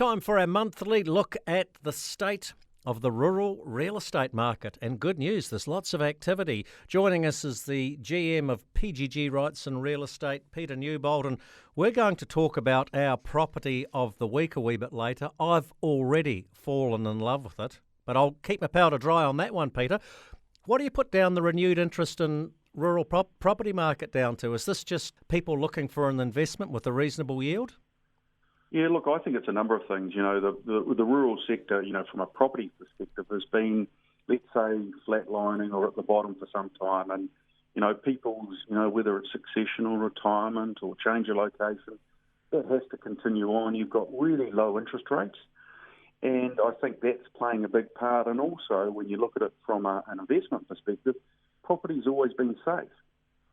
Time for our monthly look at the state of the rural real estate market. And good news, there's lots of activity. Joining us is the GM of PGG Wrightson Real Estate, Peter Newbold, and we're going to talk about our property of the week a wee bit later. I've already fallen in love with it, but I'll keep my powder dry on that one, Peter. What do you put down the renewed interest in rural property market down to? Is this just people looking for an investment with a reasonable yield? Yeah, look, I think it's a number of things. You know, the rural sector, you know, from a property perspective, has been, let's say, flatlining or at the bottom for some time. And, you know, people's, you know, whether it's succession or retirement or change of location, that has to continue on. You've got really low interest rates. And I think that's playing a big part. And also, when you look at it from an investment perspective, property's always been safe.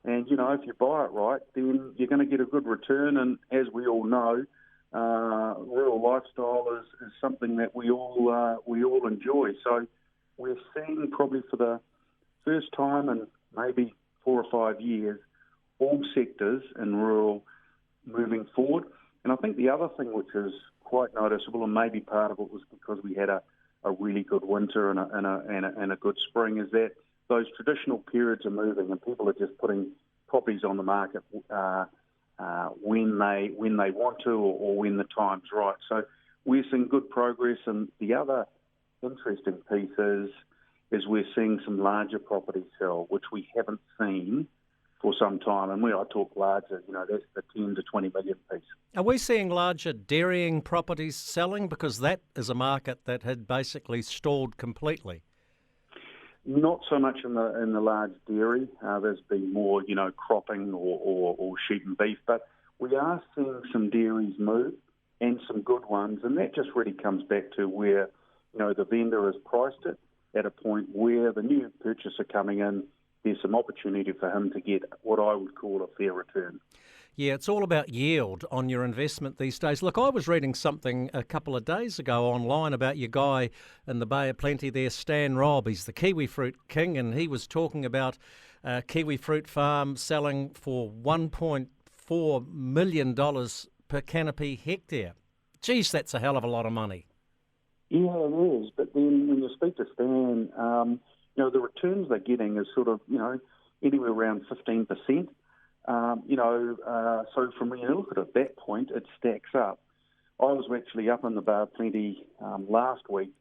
And, you know, if you buy it right, then you're going to get a good return. And as we all know, rural lifestyle is something that we all enjoy. So we're seeing probably for the first time in maybe 4 or 5 years, all sectors in rural moving forward. And I think the other thing which is quite noticeable, and maybe part of it was because we had a really good winter and a good spring, is that those traditional periods are moving and people are just putting properties on the market when they want to or when the time's right. So we're seeing good progress, and the other interesting piece is we're seeing some larger properties sell, which we haven't seen for some time. And when I talk larger, you know, that's the 10 to 20 million piece. Are we seeing larger dairying properties selling? Because that is a market that had basically stalled completely. Not so much in the large dairy. There's been more, you know, cropping or sheep and beef. But we are seeing some dairies move and some good ones. And that just really comes back to where, you know, the vendor has priced it at a point where the new purchaser coming in, there's some opportunity for him to get what I would call a fair return. Yeah, it's all about yield on your investment these days. Look, I was reading something a couple of days ago online about your guy in the Bay of Plenty there, Stan Robb. He's the kiwi fruit king, and he was talking about a kiwi fruit farm selling for $1.4 million per canopy hectare. Geez, that's a hell of a lot of money. Yeah, it is. But then when you speak to Stan, you know, the returns they're getting is sort of, you know, anywhere around 15%. So from when you look at it at that point, it stacks up. I was actually up in the Bay of Plenty last week,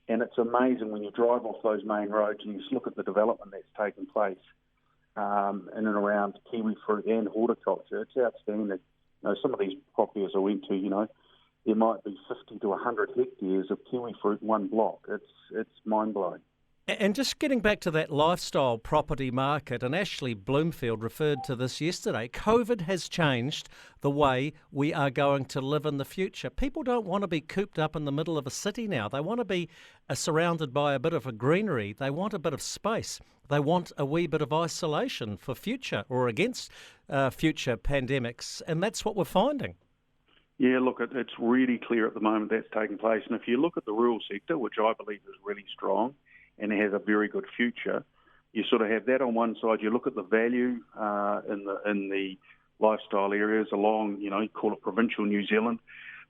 and it's amazing when you drive off those main roads and you just look at the development that's taken place in and around kiwi fruit and horticulture. It's outstanding. You know, some of these properties I went to, you know, there might be 50 to 100 hectares of kiwi fruit in one block. It's mind-blowing. And just getting back to that lifestyle property market, and Ashley Bloomfield referred to this yesterday, COVID has changed the way we are going to live in the future. People don't want to be cooped up in the middle of a city now. They want to be surrounded by a bit of a greenery. They want a bit of space. They want a wee bit of isolation for future or against future pandemics, and that's what we're finding. Yeah, look, it's really clear at the moment that's taking place. And if you look at the rural sector, which I believe is really strong, and it has a very good future, you sort of have that on one side. You look at the value in the lifestyle areas along, you know, you call it provincial New Zealand.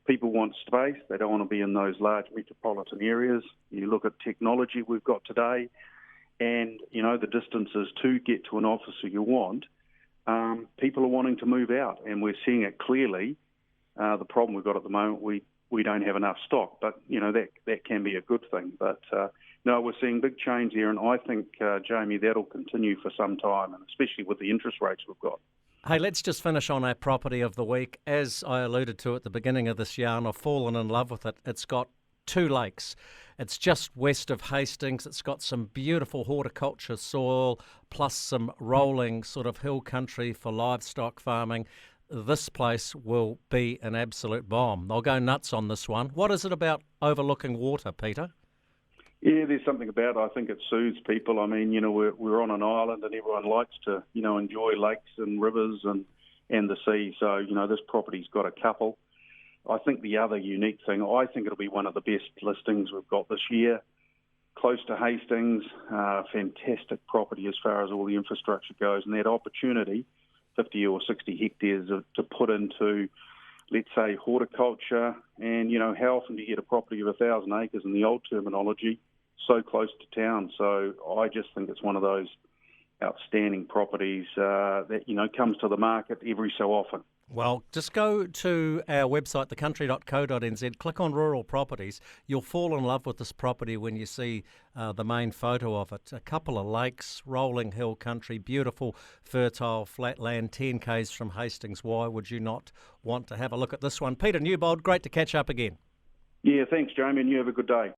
People want space. They don't want to be in those large metropolitan areas. You look at technology we've got today and, you know, the distances to get to an office that you want. People are wanting to move out, and we're seeing it clearly. The problem we've got at the moment, we don't have enough stock, but, you know, that can be a good thing. But, no, we're seeing big change there, and I think, Jamie, that'll continue for some time, and especially with the interest rates we've got. Hey, let's just finish on our property of the week. As I alluded to at the beginning of this yarn, I've fallen in love with it. It's got 2 lakes. It's just west of Hastings. It's got some beautiful horticulture soil, plus some rolling sort of hill country for livestock farming. This place will be an absolute bomb. They'll go nuts on this one. What is it about overlooking water, Peter? Yeah, there's something about it. I think it soothes people. I mean, you know, we're on an island and everyone likes to, you know, enjoy lakes and rivers and the sea. So, you know, this property's got a couple. I think the other unique thing, I think it'll be one of the best listings we've got this year. Close to Hastings, fantastic property as far as all the infrastructure goes, and that opportunity, 50 or 60 hectares to put into let's say, horticulture, and, how often do you get a property of 1,000 acres in the old terminology so close to town? So I just think it's one of those outstanding properties that, comes to the market every so often. Well, just go to our website, thecountry.co.nz, click on rural properties. You'll fall in love with this property when you see the main photo of it. A couple of lakes, rolling hill country, beautiful, fertile, flat land, 10 k's from Hastings. Why would you not want to have a look at this one? Peter Newbold, great to catch up again. Yeah, thanks, Jamie, and you have a good day.